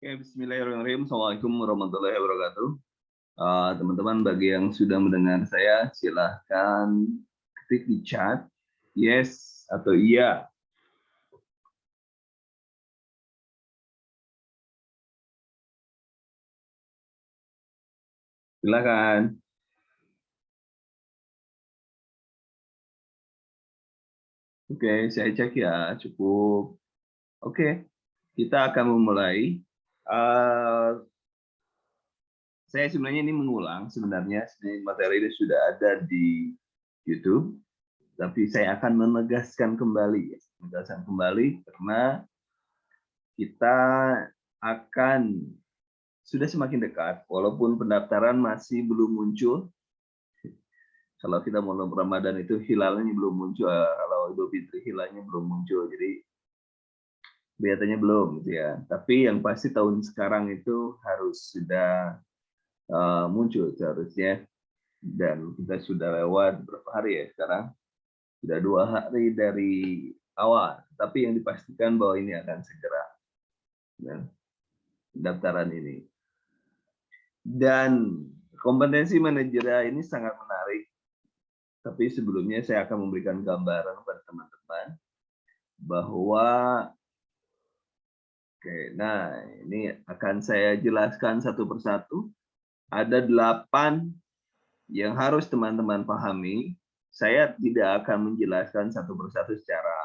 Oke, bismillahirrahmanirrahim. Assalamualaikum warahmatullahi wabarakatuh. Teman-teman, bagi yang sudah mendengar saya, silahkan ketik di chat yes atau iya. Silakan. Oke, saya cek ya, cukup. Oke, kita akan memulai. Saya sebenarnya ini mengulang sebenarnya materi ini sudah ada di YouTube, tapi saya akan menegaskan kembali, karena kita akan sudah semakin dekat, walaupun pendaftaran masih belum muncul. Kalau kita mau Ramadan itu hilalnya belum muncul, kalau Idul Fitri hilalnya belum muncul, jadi kelihatannya belum gitu ya. Tapi yang pasti tahun sekarang itu harus sudah muncul seharusnya, dan kita sudah lewat berapa hari ya sekarang? Sudah 2 hari dari awal, tapi yang dipastikan bahwa ini akan segera ya, pendaftaran ini. Dan kompetensi manajerial ini sangat menarik, tapi sebelumnya saya akan memberikan gambaran kepada teman-teman bahwa nah ini akan saya jelaskan satu persatu. Ada 8 yang harus teman-teman pahami. Saya tidak akan menjelaskan satu persatu secara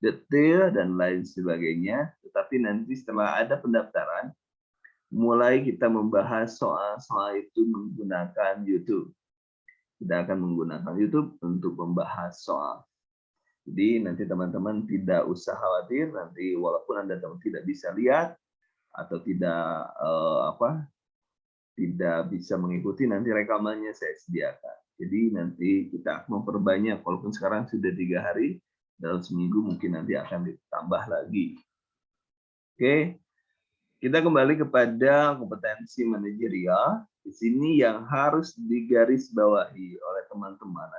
detail dan lain sebagainya, tetapi nanti setelah ada pendaftaran, mulai kita membahas soal-soal itu menggunakan YouTube. Kita akan menggunakan YouTube untuk membahas soal. Jadi nanti teman-teman tidak usah khawatir, nanti walaupun Anda tidak bisa lihat atau tidak bisa mengikuti, nanti rekamannya saya sediakan. Jadi nanti kita akan memperbanyak, walaupun sekarang sudah 3 hari, dalam seminggu mungkin nanti akan ditambah lagi. Oke, kita kembali kepada kompetensi manajerial. Di sini yang harus digarisbawahi oleh teman-teman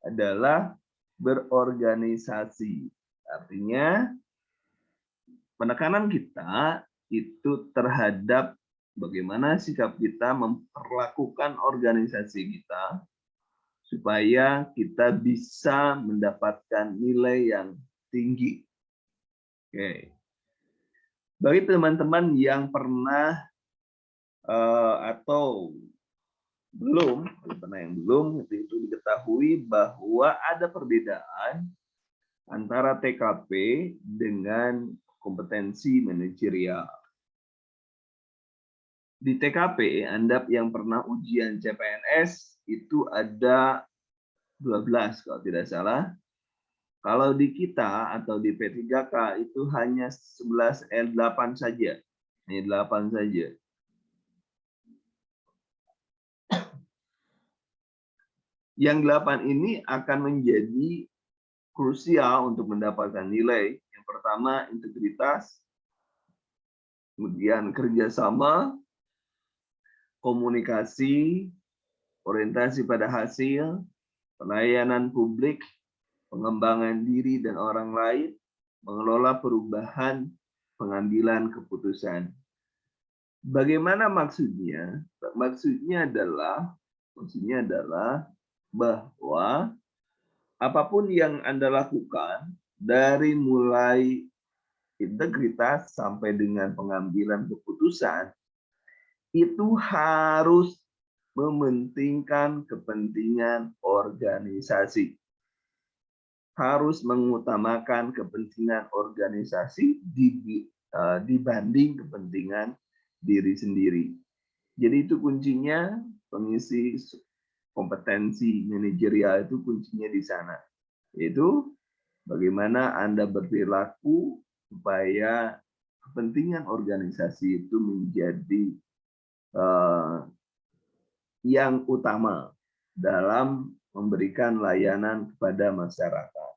adalah berorganisasi. Artinya penekanan kita itu terhadap bagaimana sikap kita memperlakukan organisasi kita supaya kita bisa mendapatkan nilai yang tinggi. Oke. Bagi teman-teman yang pernah atau belum itu diketahui bahwa ada perbedaan antara TKP dengan kompetensi manajerial. Di TKP, Anda yang pernah ujian CPNS itu ada 12 kalau tidak salah. Kalau di kita atau di P3K itu hanya 8 saja. Hanya 8 saja. Yang 8 ini akan menjadi krusial untuk mendapatkan nilai. Yang pertama, integritas, kemudian kerjasama, komunikasi, orientasi pada hasil, pelayanan publik, pengembangan diri dan orang lain, mengelola perubahan, pengambilan keputusan. Bagaimana maksudnya? Maksudnya adalah bahwa apapun yang Anda lakukan, dari mulai integritas sampai dengan pengambilan keputusan, itu harus mementingkan kepentingan organisasi. Harus mengutamakan kepentingan organisasi dibanding kepentingan diri sendiri. Jadi itu kuncinya, pengisi kompetensi manajerial itu kuncinya di sana. Yaitu bagaimana Anda berperilaku supaya kepentingan organisasi itu menjadi yang utama dalam memberikan layanan kepada masyarakat.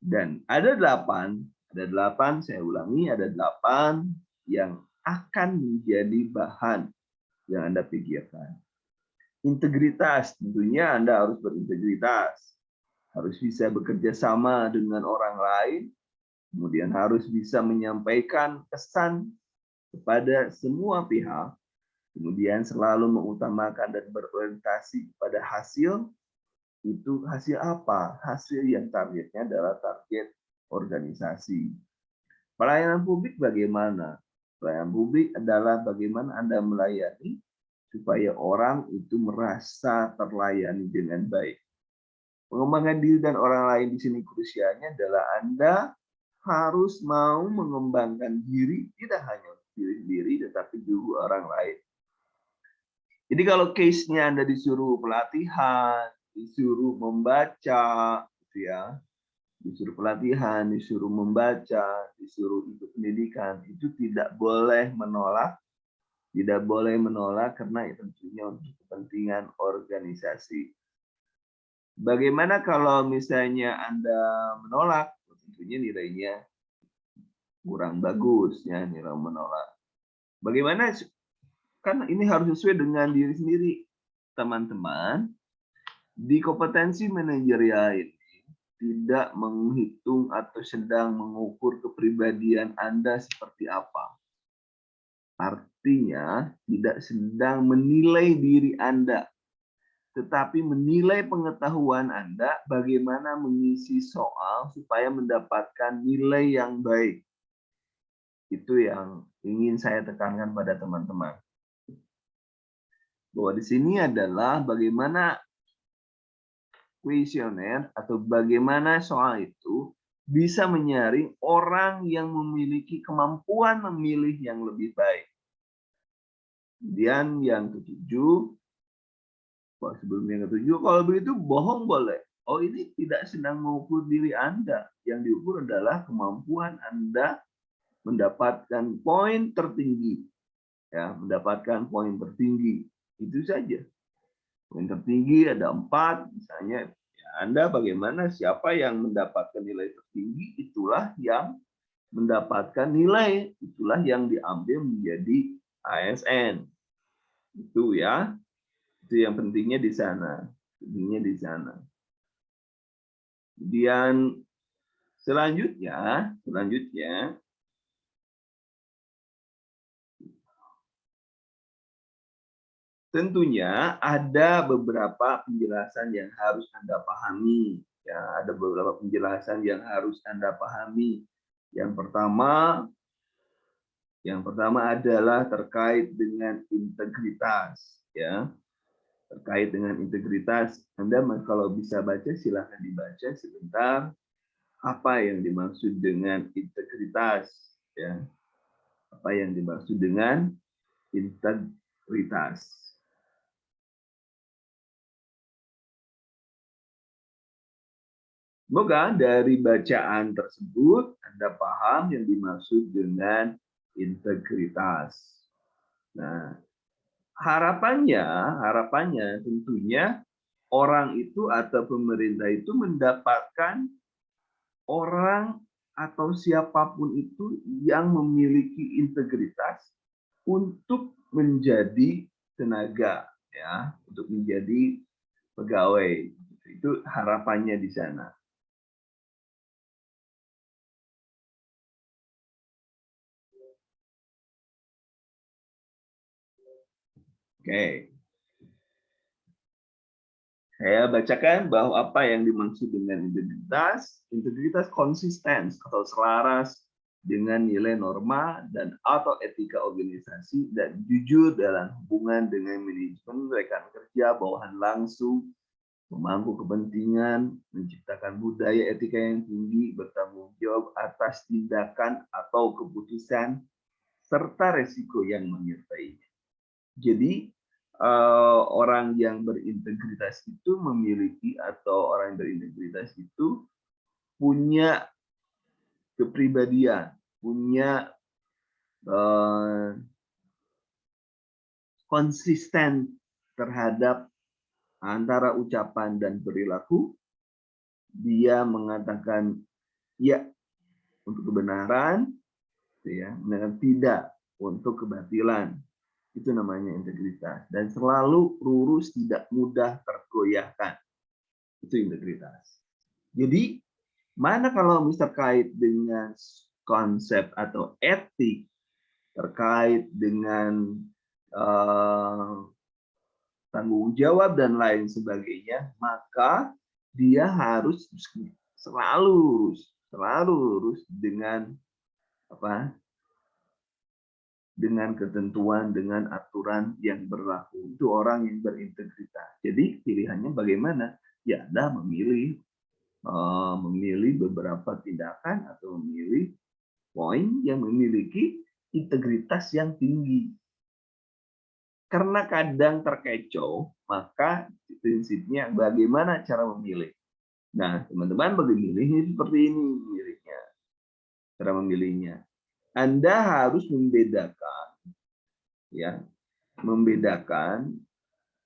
Dan ada 8, saya ulangi, ada 8 yang akan menjadi bahan yang Anda pikirkan. Integritas, tentunya Anda harus berintegritas. Harus bisa bekerja sama dengan orang lain kemudian harus bisa menyampaikan pesan kepada semua pihak, kemudian selalu mengutamakan dan berorientasi pada hasil. Itu hasil apa? Hasil yang targetnya adalah target organisasi. Pelayanan publik bagaimana? Pelayanan publik adalah bagaimana Anda melayani supaya orang itu merasa terlayani dengan baik. Pengembangan diri dan orang lain di sini krusialnya adalah Anda harus mau mengembangkan diri, tidak hanya diri sendiri, tetapi juga orang lain. Jadi kalau case-nya Anda disuruh pelatihan, disuruh membaca, gitu ya, disuruh pelatihan, disuruh membaca, disuruh ikut pendidikan, itu tidak boleh menolak, karena itu tentunya untuk kepentingan organisasi. Bagaimana kalau misalnya Anda menolak? Tentunya nilainya kurang bagus, ya, nilai menolak. Bagaimana? Kan ini harus sesuai dengan diri sendiri, teman-teman. Di kompetensi manajerial ini tidak menghitung atau sedang mengukur kepribadian Anda seperti apa. Artinya tidak sedang menilai diri Anda, tetapi menilai pengetahuan Anda bagaimana mengisi soal supaya mendapatkan nilai yang baik. Itu yang ingin saya tekankan pada teman-teman. Bahwa di sini adalah bagaimana kuesioner atau bagaimana soal itu bisa menyaring orang yang memiliki kemampuan memilih yang lebih baik. Kemudian yang ketujuh, sebelum yang ketujuh, kalau begitu bohong boleh. Oh, ini tidak sedang mengukur diri Anda. Yang diukur adalah kemampuan Anda mendapatkan poin tertinggi. Ya, mendapatkan poin tertinggi. Itu saja. Poin tertinggi ada 4, misalnya. Ya, Anda bagaimana, siapa yang mendapatkan nilai tertinggi, itulah yang mendapatkan nilai. Itulah yang diambil menjadi ASN. Itu ya. Itu yang pentingnya di sana. Pentingnya di sana. Kemudian selanjutnya tentunya ada beberapa penjelasan yang harus Anda pahami. Ya, ada beberapa penjelasan yang harus Anda pahami. Yang pertama adalah terkait dengan integritas, ya. Terkait dengan integritas, Anda kalau bisa baca silahkan dibaca sebentar. Apa yang dimaksud dengan integritas, ya? Apa yang dimaksud dengan integritas? Semoga dari bacaan tersebut Anda paham yang dimaksud dengan integritas. Nah, harapannya tentunya orang itu atau pemerintah itu mendapatkan orang atau siapapun itu yang memiliki integritas untuk menjadi tenaga, ya, untuk menjadi pegawai. Itu harapannya di sana. Oke. Saya bacakan bahwa apa yang dimaksud dengan integritas. Integritas konsisten atau selaras dengan nilai norma dan atau etika organisasi dan jujur dalam hubungan dengan manajemen, rekan kerja, bawahan langsung, memangku kepentingan, menciptakan budaya etika yang tinggi, bertanggung jawab atas tindakan atau keputusan, serta resiko yang menyertainya. Jadi, orang yang berintegritas itu memiliki, atau orang yang berintegritas itu punya kepribadian, punya konsisten terhadap antara ucapan dan perilaku. Dia mengatakan ya untuk kebenaran, ya, dan tidak untuk kebatilan. Itu namanya integritas. Dan selalu lurus, tidak mudah tergoyahkan. Itu integritas. Jadi Mana kalau terkait dengan konsep atau etik, terkait dengan tanggung jawab dan lain sebagainya, maka dia harus selalu lurus dengan apa? Dengan ketentuan, dengan aturan yang berlaku. Itu orang yang berintegritas. Jadi pilihannya bagaimana? Ya Anda memilih beberapa tindakan atau memilih poin yang memiliki integritas yang tinggi. Karena kadang terkecoh, maka prinsipnya bagaimana cara memilih. Nah, teman-teman memilih seperti ini memilihnya. Cara memilihnya. Anda harus membedakan, ya,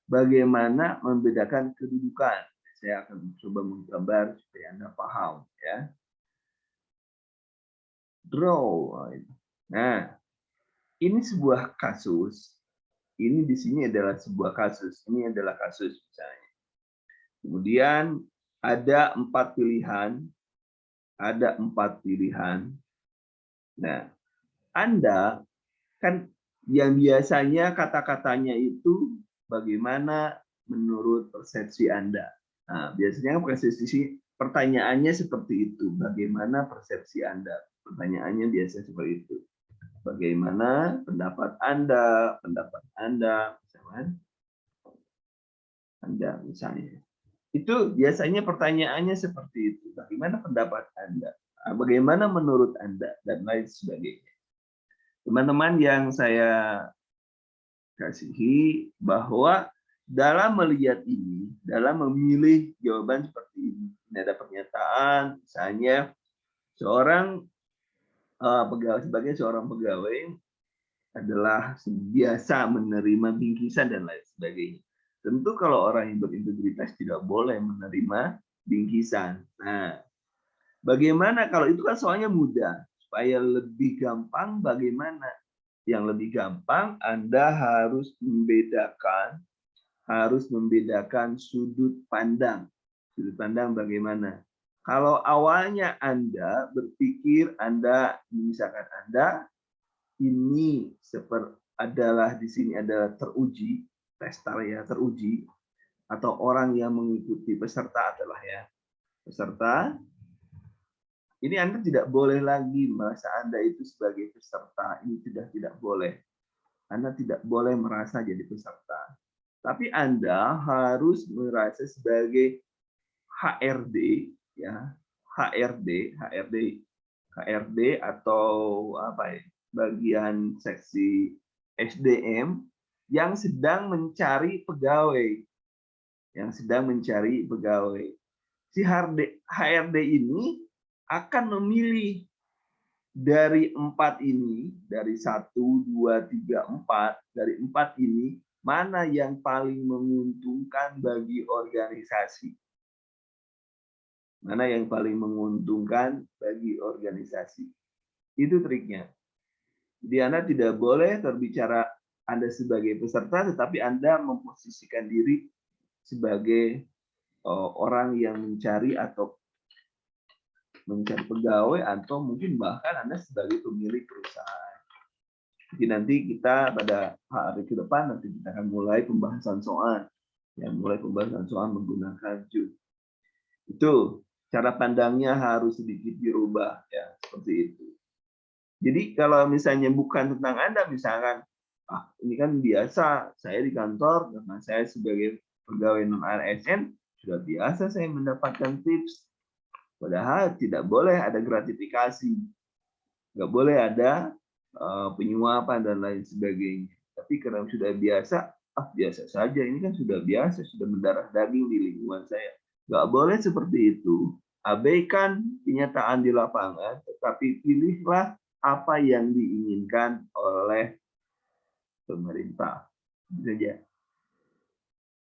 bagaimana membedakan kedudukan. Saya akan coba menggambar supaya Anda paham, ya. Draw. Nah, ini sebuah kasus. Ini di sini adalah sebuah kasus. Ini adalah kasus misalnya. Kemudian ada 4 pilihan. Ada 4 pilihan. Nah, Anda kan yang biasanya kata-katanya itu bagaimana menurut persepsi Anda. Nah, biasanya persepsi pertanyaannya seperti itu. Bagaimana persepsi Anda? Pertanyaannya biasa seperti itu. Bagaimana pendapat Anda? Pendapat Anda, misalnya. Itu biasanya pertanyaannya seperti itu. Bagaimana pendapat Anda? Bagaimana menurut Anda? Dan lain sebagainya. Teman-teman yang saya kasihi, bahwa dalam melihat ini, dalam memilih jawaban seperti ini, ada pernyataan, misalnya seorang pegawai, sebagai seorang pegawai adalah biasa menerima bingkisan dan lain sebagainya. Tentu kalau orang yang berintegritas tidak boleh menerima bingkisan. Nah, bagaimana kalau itu kan soalnya mudah, supaya lebih gampang bagaimana? Yang lebih gampang Anda harus membedakan sudut pandang. Sudut pandang bagaimana? Kalau awalnya Anda berpikir misalkan Anda ini di sini adalah teruji, tester ya, teruji, atau orang yang mengikuti peserta adalah ya peserta. Ini Anda tidak boleh lagi merasa Anda itu sebagai peserta. Ini sudah tidak boleh. Anda tidak boleh merasa jadi peserta. Tapi Anda harus merasa sebagai HRD, ya, HRD atau apa ya, bagian seksi SDM yang sedang mencari pegawai, Si HRD ini akan memilih dari 4 ini, dari 1, 2, 3, 4, dari 4 ini, mana yang paling menguntungkan bagi organisasi. Mana yang paling menguntungkan bagi organisasi. Itu triknya. Jadi Anda tidak boleh berbicara Anda sebagai peserta, tetapi Anda memposisikan diri sebagai orang yang mencari pegawai, atau mungkin bahkan Anda sebagai pemilik perusahaan. Jadi nanti kita pada hari ke depan nanti kita akan mulai pembahasan soal menggunakan June. Itu cara pandangnya harus sedikit dirubah ya, seperti itu. Jadi kalau misalnya bukan tentang Anda, misalkan ini kan biasa saya di kantor karena saya sebagai pegawai non ASN sudah biasa saya mendapatkan tips. Padahal tidak boleh ada gratifikasi, nggak boleh ada penyuapan dan lain sebagainya. Tapi karena sudah biasa, biasa saja. Ini kan sudah biasa, sudah mendarah daging di lingkungan saya. Nggak boleh seperti itu. Abaikan kenyataan di lapangan, tetapi pilihlah apa yang diinginkan oleh pemerintah. Saja.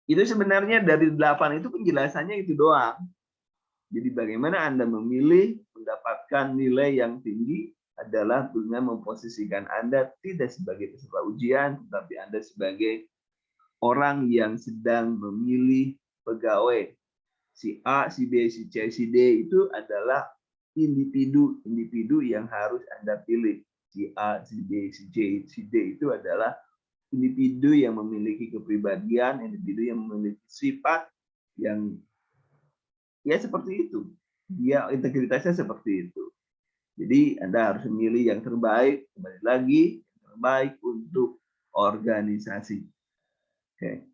Itu sebenarnya dari 8 itu penjelasannya itu doang. Jadi bagaimana Anda memilih mendapatkan nilai yang tinggi adalah dengan memposisikan Anda tidak sebagai peserta ujian, tetapi Anda sebagai orang yang sedang memilih pegawai. Si A, si B, si C, si D itu adalah individu yang harus Anda pilih. Si A, si B, si C, si D itu adalah individu yang memiliki kepribadian, individu yang memiliki sifat yang ya seperti itu. Dia integritasnya seperti itu. Jadi Anda harus memilih yang terbaik, kembali lagi, yang terbaik untuk organisasi. Oke.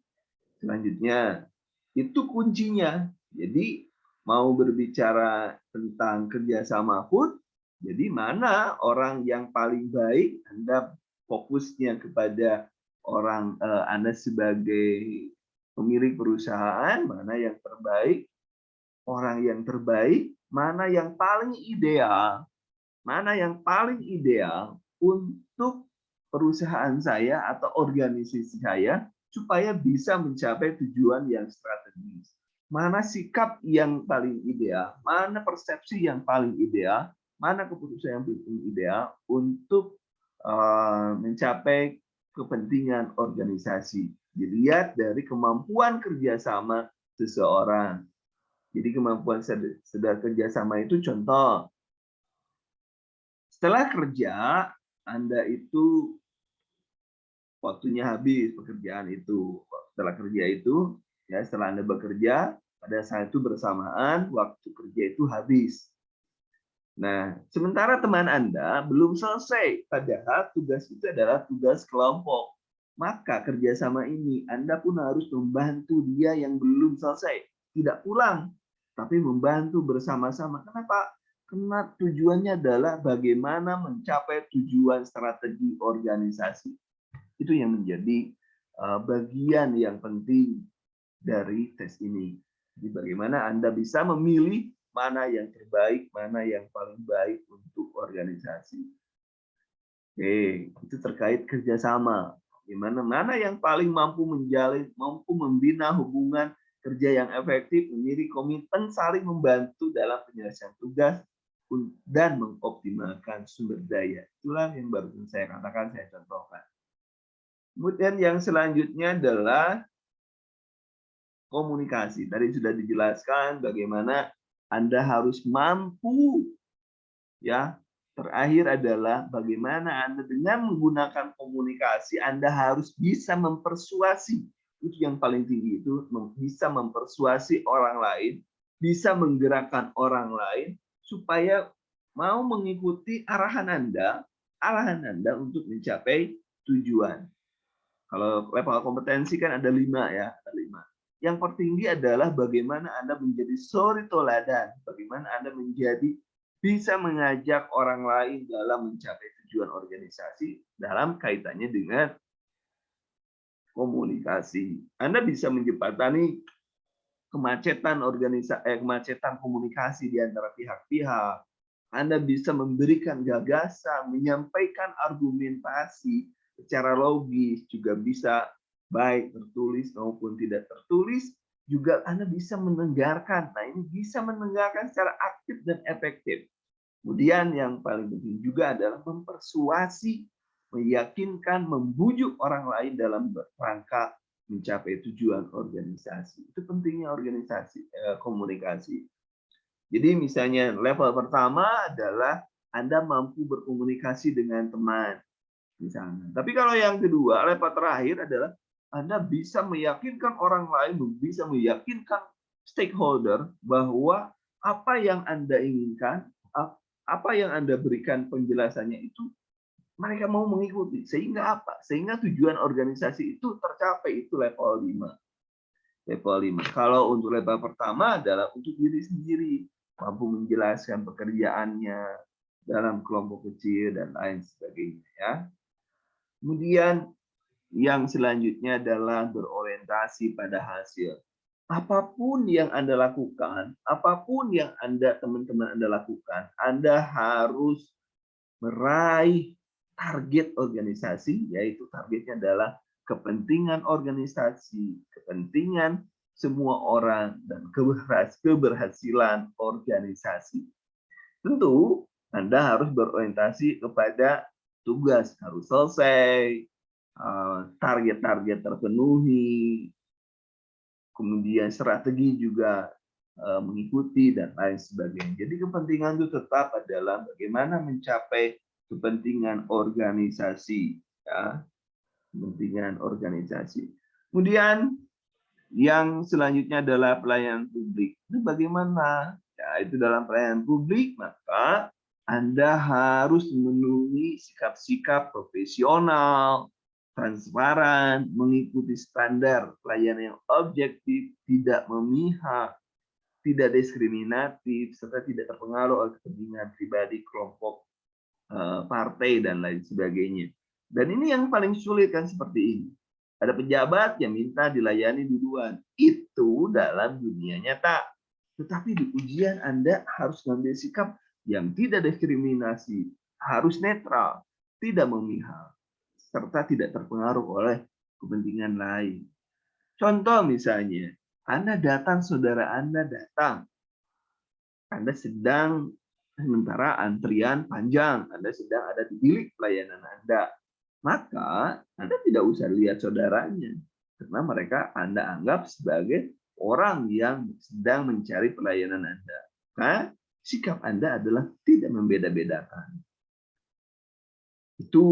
Selanjutnya, itu kuncinya. Jadi mau berbicara tentang kerjasama pun, jadi mana orang yang paling baik, Anda fokusnya kepada orang Anda sebagai pemilik perusahaan, mana yang terbaik, orang yang terbaik, mana yang paling ideal, untuk perusahaan saya atau organisasi saya supaya bisa mencapai tujuan yang strategis. Mana sikap yang paling ideal, mana persepsi yang paling ideal, mana keputusan yang paling ideal untuk mencapai kepentingan organisasi. Dilihat dari kemampuan kerjasama seseorang. Jadi kemampuan sedang kerjasama itu contoh, setelah kerja, Anda itu waktunya habis pekerjaan itu. Setelah kerja itu, ya setelah Anda bekerja, pada saat itu bersamaan waktu kerja itu habis. Nah, sementara teman Anda belum selesai, padahal tugas itu adalah tugas kelompok. Maka kerjasama ini Anda pun harus membantu dia yang belum selesai. Tidak pulang, tapi membantu bersama-sama. Kenapa? Karena tujuannya adalah bagaimana mencapai tujuan strategi organisasi. Itu yang menjadi bagian yang penting dari tes ini. Jadi bagaimana Anda bisa memilih mana yang terbaik, mana yang paling baik untuk organisasi. Oke, itu terkait kerjasama. Mana yang paling mampu membina hubungan kerja yang efektif, memiliki komitmen saling membantu dalam penyelesaian tugas dan mengoptimalkan sumber daya. Itulah yang baru saya katakan, saya contohkan. Kemudian yang selanjutnya adalah komunikasi. Tadi sudah dijelaskan bagaimana Anda harus mampu, ya. Terakhir adalah bagaimana Anda dengan menggunakan komunikasi, Anda harus bisa mempersuasi. Itu yang paling tinggi, itu bisa mempersuasi orang lain, bisa menggerakkan orang lain supaya mau mengikuti arahan Anda untuk mencapai tujuan. Kalau level kompetensi kan ada 5 ya, ada 5. Yang tertinggi adalah bagaimana Anda menjadi suri toladan, bagaimana Anda menjadi bisa mengajak orang lain dalam mencapai tujuan organisasi dalam kaitannya dengan komunikasi. Anda bisa menjembatani kemacetan kemacetan komunikasi di antara pihak-pihak. Anda bisa memberikan gagasan, menyampaikan argumentasi secara logis, juga bisa baik tertulis maupun tidak tertulis, juga Anda bisa mendengarkan. Nah, ini bisa mendengarkan secara aktif dan efektif. Kemudian yang paling penting juga adalah mempersuasi, meyakinkan, membujuk orang lain dalam rangka mencapai tujuan organisasi. Itu pentingnya komunikasi. Jadi misalnya level pertama adalah Anda mampu berkomunikasi dengan teman, misalnya. Tapi kalau yang kedua, level terakhir adalah Anda bisa meyakinkan orang lain, bisa meyakinkan stakeholder bahwa apa yang Anda inginkan, apa yang Anda berikan penjelasannya itu mereka mau mengikuti. Sehingga apa? Sehingga tujuan organisasi itu tercapai, itu level 5. Level 5. Kalau untuk level pertama adalah untuk diri sendiri, mampu menjelaskan pekerjaannya dalam kelompok kecil dan lain sebagainya, ya. Kemudian yang selanjutnya adalah berorientasi pada hasil. Apapun yang Anda lakukan, apapun yang teman-teman Anda lakukan, Anda harus meraih target organisasi, yaitu targetnya adalah kepentingan organisasi, kepentingan semua orang, dan keberhasilan organisasi. Tentu Anda harus berorientasi kepada tugas harus selesai, target-target terpenuhi, kemudian strategi juga mengikuti dan lain sebagainya. Jadi kepentingan itu tetap adalah bagaimana mencapai kepentingan organisasi, ya, kepentingan organisasi. Kemudian yang selanjutnya adalah pelayanan publik. Itu bagaimana? Ya, itu dalam pelayanan publik, maka Anda harus memenuhi sikap-sikap profesional, transparan, mengikuti standar pelayanan yang objektif, tidak memihak, tidak diskriminatif, serta tidak terpengaruh oleh kepentingan pribadi, kelompok, partai, dan lain sebagainya. Dan ini yang paling sulit kan seperti ini. Ada pejabat yang minta dilayani duluan. Itu dalam dunia nyata. Tetapi di ujian Anda harus mengambil sikap yang tidak diskriminasi, harus netral, tidak memihak, serta tidak terpengaruh oleh kepentingan lain. Contoh misalnya, Anda datang, saudara Anda datang. Anda sedang, sementara antrian panjang, Anda sedang ada di bilik pelayanan Anda. Maka Anda tidak usah lihat saudaranya, karena mereka Anda anggap sebagai orang yang sedang mencari pelayanan Anda. Nah, sikap Anda adalah tidak membeda-bedakan. Itu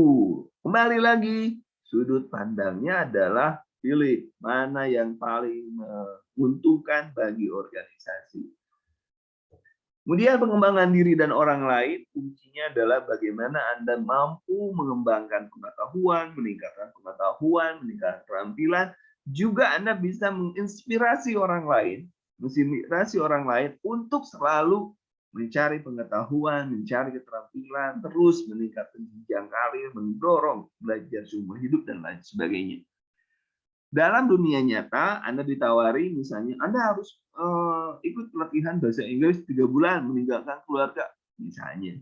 kembali lagi, sudut pandangnya adalah pilih mana yang paling menguntungkan bagi organisasi. Kemudian pengembangan diri dan orang lain, kuncinya adalah bagaimana Anda mampu mengembangkan pengetahuan, meningkatkan keterampilan, juga Anda bisa menginspirasi orang lain untuk selalu mencari pengetahuan, mencari keterampilan, terus meningkatkan jenjang karir, mendorong belajar seumur hidup, dan lain sebagainya. Dalam dunia nyata, Anda ditawari misalnya, Anda harus ikut pelatihan bahasa Inggris 3 bulan, meninggalkan keluarga, misalnya.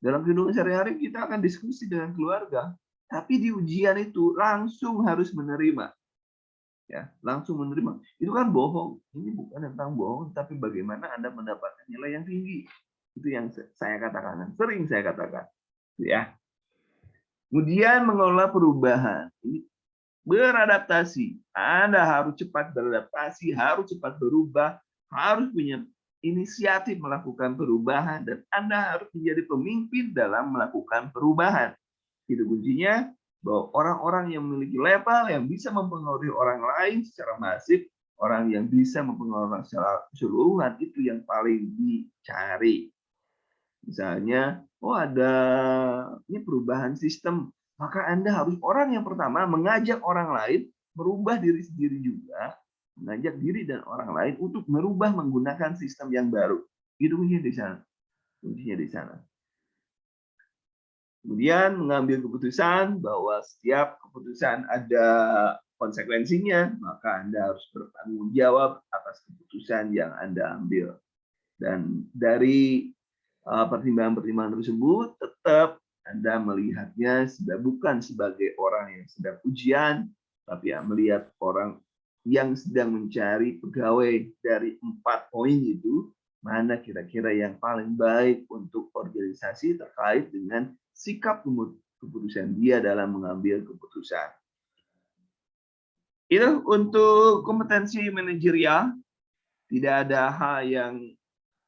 Dalam kehidupan sehari-hari kita akan diskusi dengan keluarga, tapi di ujian itu langsung harus menerima. Ya, langsung menerima. Itu kan bohong. Ini bukan tentang bohong, tapi bagaimana Anda mendapatkan nilai yang tinggi. Itu yang saya katakan, sering saya katakan. Ya. Kemudian mengelola perubahan. Ini beradaptasi. Anda harus cepat beradaptasi, harus cepat berubah, harus punya inisiatif melakukan perubahan, dan Anda harus menjadi pemimpin dalam melakukan perubahan. Itu kuncinya, bahwa orang-orang yang memiliki level yang bisa mempengaruhi orang lain secara masif, orang yang bisa mempengaruhi secara keseluruhan, itu yang paling dicari. Misalnya, oh ada ini perubahan sistem, maka Anda harus orang yang pertama mengajak orang lain merubah diri sendiri juga, mengajak diri dan orang lain untuk merubah menggunakan sistem yang baru. Itu kuncinya di sana. Kuncinya di sana. Kemudian mengambil keputusan bahwa setiap keputusan ada konsekuensinya, maka Anda harus bertanggung jawab atas keputusan yang Anda ambil. Dan dari pertimbangan-pertimbangan tersebut, tetap Anda melihatnya bukan sebagai orang yang sedang ujian, tapi ya melihat orang yang sedang mencari pegawai. Dari 4 poin itu, mana kira-kira yang paling baik untuk organisasi terkait dengan sikap keputusan dia dalam mengambil keputusan. Itu untuk kompetensi manajerial. Tidak ada hal yang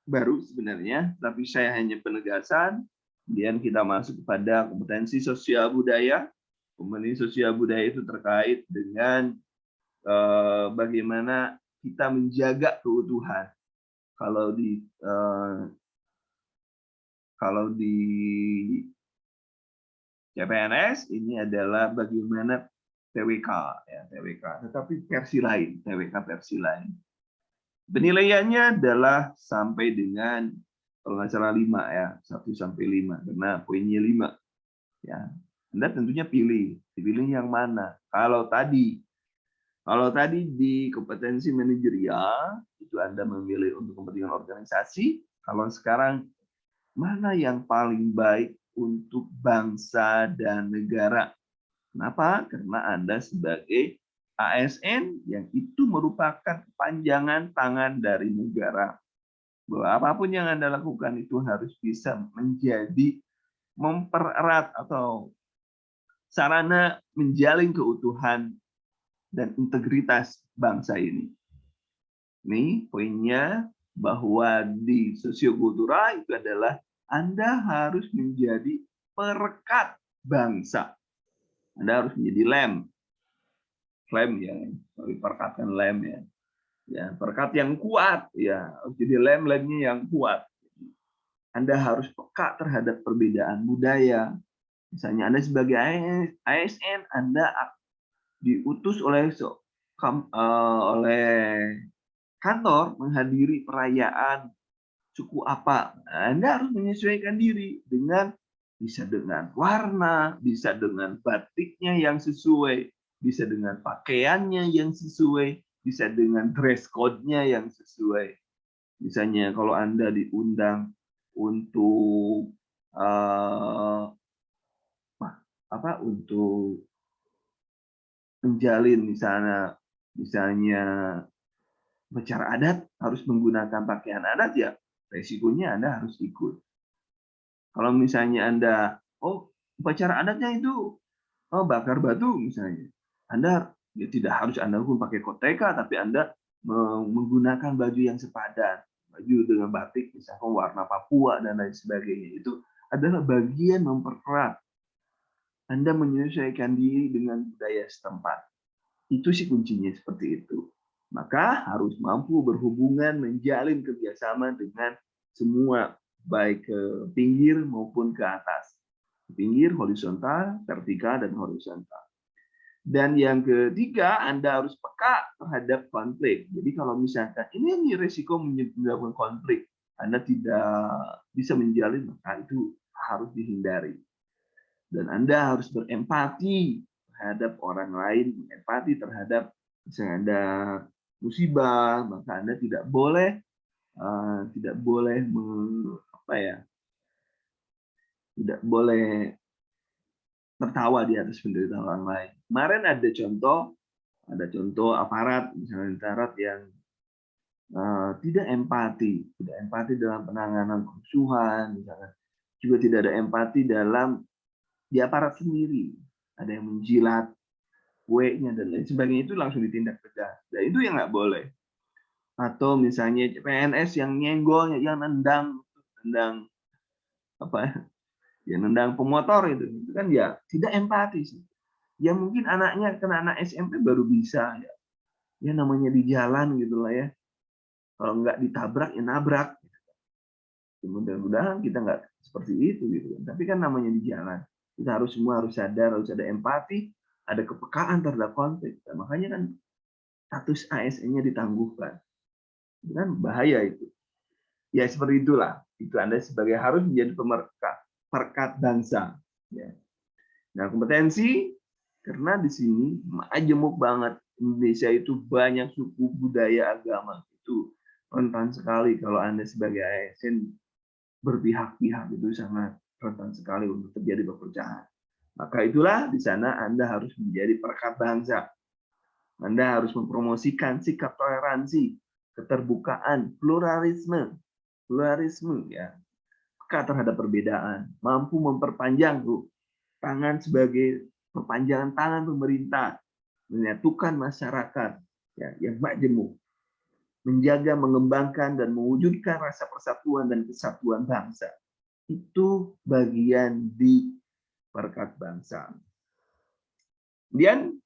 baru sebenarnya, tapi saya hanya penegasan. Kemudian kita masuk kepada kompetensi sosial budaya. Kompetensi sosial budaya itu terkait dengan bagaimana kita menjaga keutuhan. Kalau di CPNS ini adalah bagaimana TWK, ya TWK. Tetapi versi lain, TWK versi lain. Penilaiannya adalah sampai dengan kalau nggak salah 5 ya, 1 sampai 5, karena poinnya 5. Ya, Anda tentunya dipilih yang mana. Kalau tadi di kompetensi manajerial itu Anda memilih untuk kepentingan organisasi, kalau sekarang mana yang paling baik untuk bangsa dan negara. Kenapa? Karena Anda sebagai ASN yang itu merupakan kepanjangan tangan dari negara. Bahwa apapun yang Anda lakukan itu harus bisa menjadi mempererat atau sarana menjalin keutuhan dan integritas bangsa ini. Ini poinnya. bahwa di sosiokultural itu adalah Anda harus menjadi perekat bangsa. Anda harus menjadi lem ya, perekatkan lem ya. Ya, perekat yang kuat ya, harus jadi lemnya yang kuat. Anda harus peka terhadap perbedaan budaya. Misalnya Anda sebagai ASN, Anda diutus oleh kantor menghadiri perayaan suku apa. Anda harus menyesuaikan diri bisa dengan warna, bisa dengan batiknya yang sesuai, bisa dengan pakaiannya yang sesuai, bisa dengan dress code-nya yang sesuai. Misalnya kalau Anda diundang untuk untuk menjalin misalnya upacara adat harus menggunakan pakaian adat ya resikonya Anda harus ikut. Kalau misalnya Anda upacara adatnya itu bakar batu misalnya, Anda ya tidak harus Anda pun pakai koteka, tapi Anda menggunakan baju yang sepadan, baju dengan batik misalkan warna Papua dan lain sebagainya. Itu adalah bagian mempererat. Anda menyesuaikan diri dengan budaya setempat. Itu sih kuncinya seperti itu. Maka harus mampu berhubungan, menjalin kerjasama dengan semua, baik ke pinggir maupun ke atas. Pinggir, horizontal, vertikal, dan horizontal. Dan yang ketiga, Anda harus peka terhadap konflik. Jadi kalau misalkan ini risiko menyebabkan konflik, Anda tidak bisa menjalin, maka itu harus dihindari. Dan Anda harus berempati terhadap orang lain, empati terhadap misalnya ada musibah, maka Anda tidak boleh tidak boleh tertawa di atas penderitaan orang lain. Kemarin ada contoh aparat yang tidak empati dalam penanganan kerusuhan, misalnya juga tidak ada empati di aparat sendiri, ada yang menjilat kue-nya dan lain sebagainya, itu langsung ditindak tegas. Dan itu yang nggak boleh. Atau misalnya PNS yang nyenggol, yang nendang pemotor itu kan ya tidak empati sih. Ya mungkin anaknya kena anak SMP baru bisa ya. Ya namanya di jalan gitu lah ya. Kalau nggak ditabrak ya nabrak. Mudah-mudahan kita nggak seperti itu gitu. Tapi kan namanya di jalan. Kita semua harus sadar, harus ada empati, ada kepekaan terhadap konflik. Nah, makanya kan status ASN-nya ditangguhkan. Itu kan bahaya itu. Ya seperti itulah. Itu Anda sebagai harus menjadi perekat bangsa. Ya. Nah kompetensi, karena di sini majemuk banget. Indonesia itu banyak suku, budaya, agama. Itu rentan sekali kalau Anda sebagai ASN berpihak-pihak, itu sangat rentan sekali untuk terjadi perpecahan. Maka itulah di sana Anda harus menjadi perekat bangsa. Anda harus mempromosikan sikap toleransi, keterbukaan, pluralisme ya, peka terhadap perbedaan, mampu memperpanjang tangan sebagai perpanjangan tangan pemerintah, menyatukan masyarakat ya, yang majemuk, menjaga, mengembangkan, dan mewujudkan rasa persatuan dan kesatuan bangsa. Itu bagian di perekat bangsa. Kemudian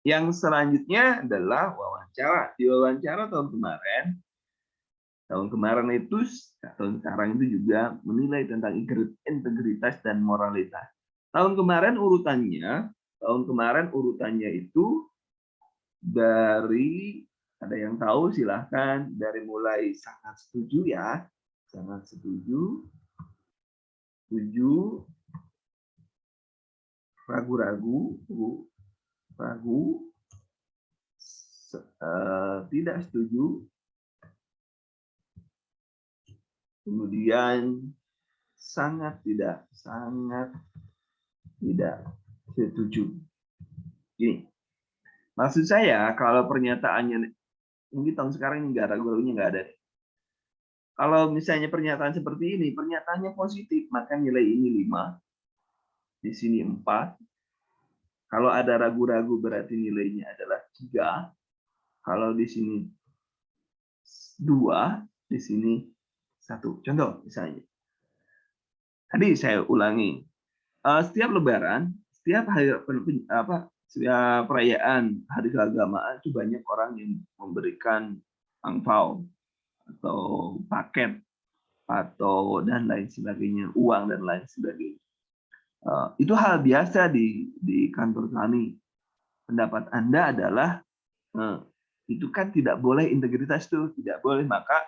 yang selanjutnya adalah wawancara. Di wawancara tahun kemarin itu, tahun sekarang itu juga menilai tentang integritas dan moralitas. Tahun kemarin urutannya itu dari, ada yang tahu silahkan, dari mulai sangat setuju ya, sangat setuju, ragu-ragu, tidak setuju, kemudian sangat tidak setuju. Gini, maksud saya kalau pernyataannya mungkin tahun sekarang ini nggak, ragu-ragunya nggak ada. Kalau misalnya pernyataan seperti ini, pernyataannya positif, maka nilai ini 5, di sini 4. Kalau ada ragu-ragu berarti nilainya adalah 3. Kalau di sini 2, di sini 1. Contoh misalnya. Tadi saya ulangi. Setiap Lebaran, setiap hari setiap perayaan hari keagamaan itu banyak orang yang memberikan angpau atau paket atau dan lain sebagainya, uang dan lain sebagainya. Itu hal biasa di kantor kami. Pendapat Anda adalah itu kan tidak boleh, integritas tuh tidak boleh. Maka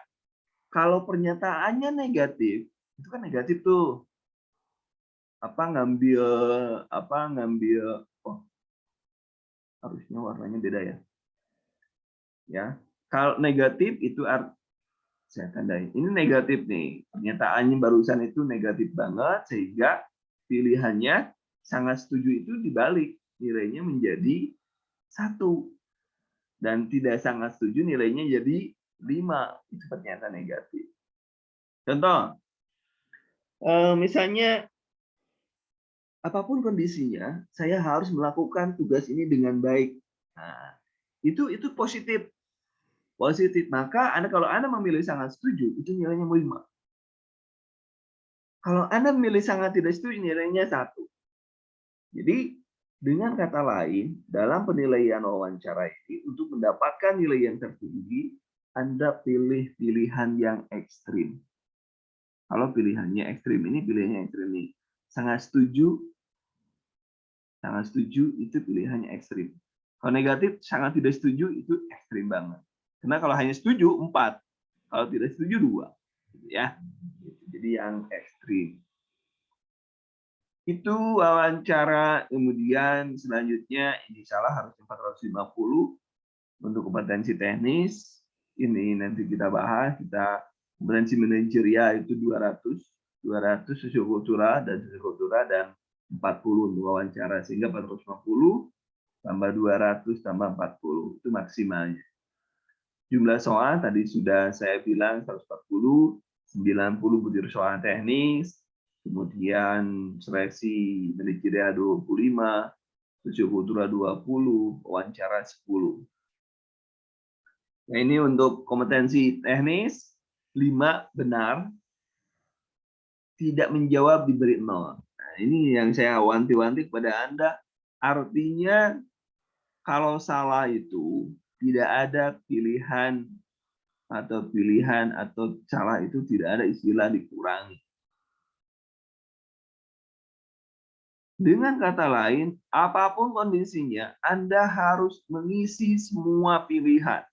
kalau pernyataannya negatif, itu kan negatif tuh. Ngambil oh, harusnya warnanya beda ya. Ya, kalau negatif itu saya tandai. Ini negatif nih. Pernyataannya barusan itu negatif banget sehingga pilihannya sangat setuju itu dibalik. Nilainya menjadi 1. Dan tidak sangat setuju nilainya jadi 5. Itu pernyataan negatif. Contoh, misalnya apapun kondisinya, saya harus melakukan tugas ini dengan baik. Nah, itu positif. Positif. Maka kalau Anda memilih sangat setuju, itu nilainya 5. Kalau Anda memilih sangat tidak setuju, nilainya 1. Jadi, dengan kata lain, dalam penilaian wawancara ini, untuk mendapatkan nilai yang tertinggi, Anda pilih pilihan yang ekstrim. Kalau pilihannya ekstrim ini, sangat setuju itu pilihannya ekstrim. Kalau negatif, sangat tidak setuju itu ekstrim banget. Karena kalau hanya setuju 4, kalau tidak setuju 2, ya. Jadi yang ekstrim. Itu wawancara. Kemudian selanjutnya ini salah, harus 450 untuk kompetensi teknis. Ini nanti kita bahas. Kompetensi manajerial itu 200 sosiokultural dan 40 untuk wawancara, sehingga 450 tambah 200 tambah 40 itu maksimalnya. Jumlah soal tadi sudah saya bilang 140, 90 butir soal teknis, kemudian seleksi manajerial 25, sosiokultural 20, wawancara 10. Nah, ini untuk kompetensi teknis, 5 benar, tidak menjawab diberi 0. Nah, ini yang saya wanti-wanti kepada Anda. Artinya kalau salah itu tidak ada pilihan atau salah itu tidak ada istilah dikurangi. Dengan kata lain, apapun kondisinya, Anda harus mengisi semua pilihan.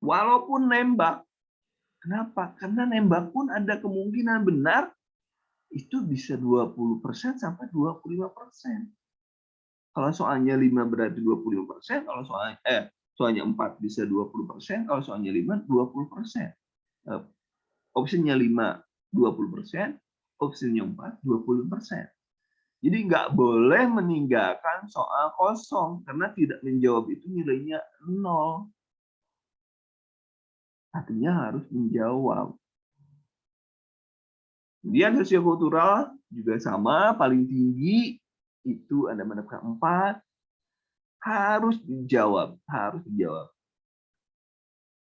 Walaupun nembak. Kenapa? Karena nembak pun ada kemungkinan benar, itu bisa 20% sampai 25%. Kalau soalnya 5 berarti 25%, kalau soalnya 4 bisa 20%, kalau soalnya 5 20%. Opsinya 5 20%, opsinya 4 20%. Jadi nggak boleh meninggalkan soal kosong, karena tidak menjawab itu nilainya 0. Artinya harus menjawab. Kemudian sosiokultural juga sama, paling tinggi itu Anda mendapatkan 4, harus dijawab.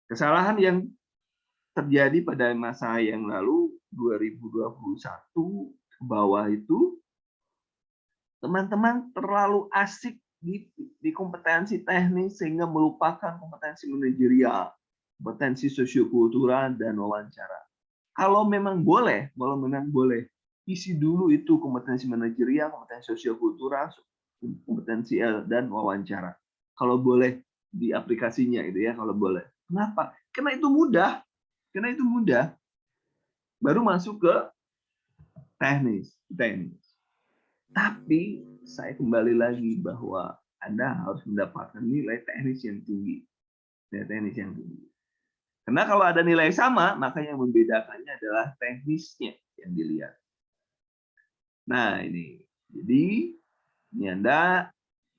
Kesalahan yang terjadi pada masa yang lalu 2021 ke bawah itu, teman-teman terlalu asik di kompetensi teknis sehingga melupakan kompetensi manajerial, kompetensi sosiokultural dan wawancara. Kalau memang boleh, isi dulu itu kompetensi manajerial, kompetensi sosiokultural, kompetensi dan wawancara. Kalau boleh di aplikasinya itu ya, kalau boleh. Kenapa? Karena itu mudah. Baru masuk ke teknis. Tapi saya kembali lagi bahwa Anda harus mendapatkan nilai teknis yang tinggi. Karena kalau ada nilai sama, maka yang membedakannya adalah teknisnya yang dilihat. Nah, ini. Jadi, ini Anda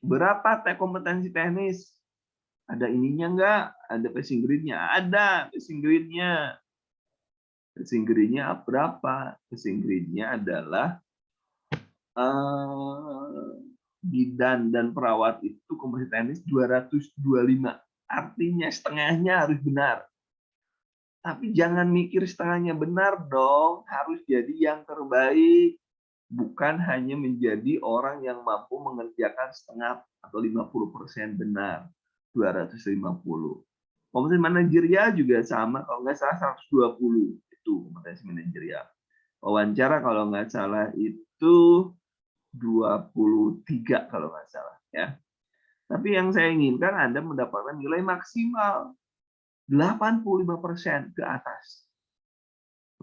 berapa kompetensi teknis? Ada ininya enggak? Ada passing grade-nya? Ada passing grade-nya. Passing grade-nya berapa? Passing grade-nya adalah bidan dan perawat itu kompetensi teknis 225. Artinya setengahnya harus benar. Tapi jangan mikir setengahnya benar dong, harus jadi yang terbaik. Bukan hanya menjadi orang yang mampu mengerjakan setengah atau 50% benar. 250. Kompetensi manajerial juga sama, kalau nggak salah 120. Itu kompetensi manajerial. Wawancara kalau nggak salah itu 23 kalau nggak salah. Ya. Tapi yang saya inginkan Anda mendapatkan nilai maksimal 85% ke atas.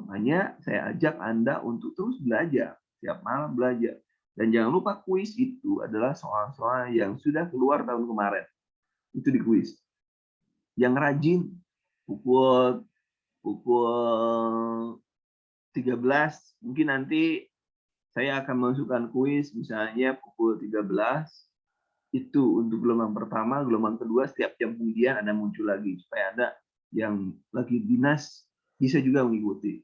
Makanya saya ajak Anda untuk terus belajar, tiap malam belajar. Dan jangan lupa kuis itu adalah soal-soal yang sudah keluar tahun kemarin. Itu di kuis. Yang rajin pukul 13, mungkin nanti saya akan masukkan kuis misalnya pukul 13 itu untuk gelombang pertama, gelombang kedua setiap jam kemudian Anda muncul lagi supaya Anda yang lagi dinas bisa juga mengikuti.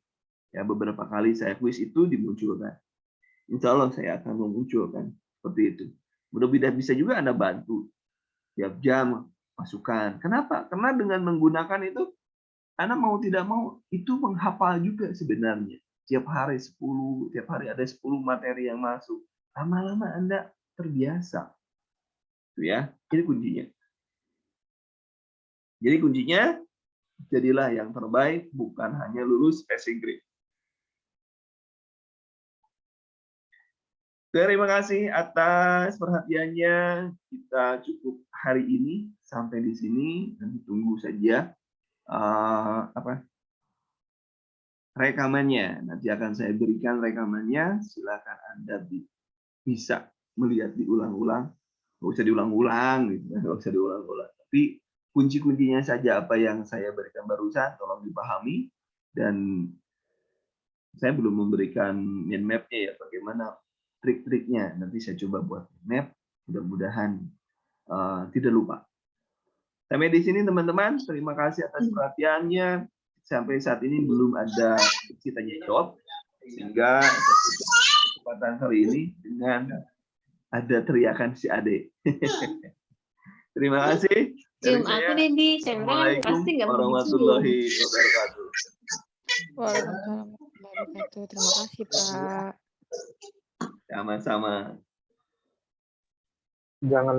Ya, beberapa kali saya kuis itu dimunculkan. Insya Allah saya akan memunculkan seperti itu. Mudah-mudahan bisa juga Anda bantu tiap jam masukan. Kenapa? Karena dengan menggunakan itu Anda mau tidak mau itu menghafal juga sebenarnya. Tiap hari 10, tiap hari ada 10 materi yang masuk. Lama-lama Anda terbiasa. Itu ya. Ini kuncinya. Jadi kuncinya jadilah yang terbaik, bukan hanya lulus passing grade. Terima kasih atas perhatiannya. Kita cukup hari ini sampai di sini. Nanti tunggu saja rekamannya. Nanti akan saya berikan rekamannya. Silakan Anda bisa melihat diulang-ulang. Nggak usah diulang-ulang, gitu. Nggak usah diulang-ulang. Tapi kunci-kuncinya saja apa yang saya berikan barusan, tolong dipahami. Dan saya belum memberikan mind map-nya ya, bagaimana trik-triknya. Nanti saya coba buat map, mudah-mudahan tidak lupa. Sampai di sini teman-teman, terima kasih atas perhatiannya. Sampai saat ini belum ada sesi tanya jawab, sehingga kesempatan kali ini dengan ada teriakan si Ade. Terima kasih. Cium aku deh, Di. Assalamualaikum warahmatullahi wabarakatuh. Waalaikumsalam warahmatullahi wabarakatuh. Terima kasih, Pak. Sama-sama. Jangan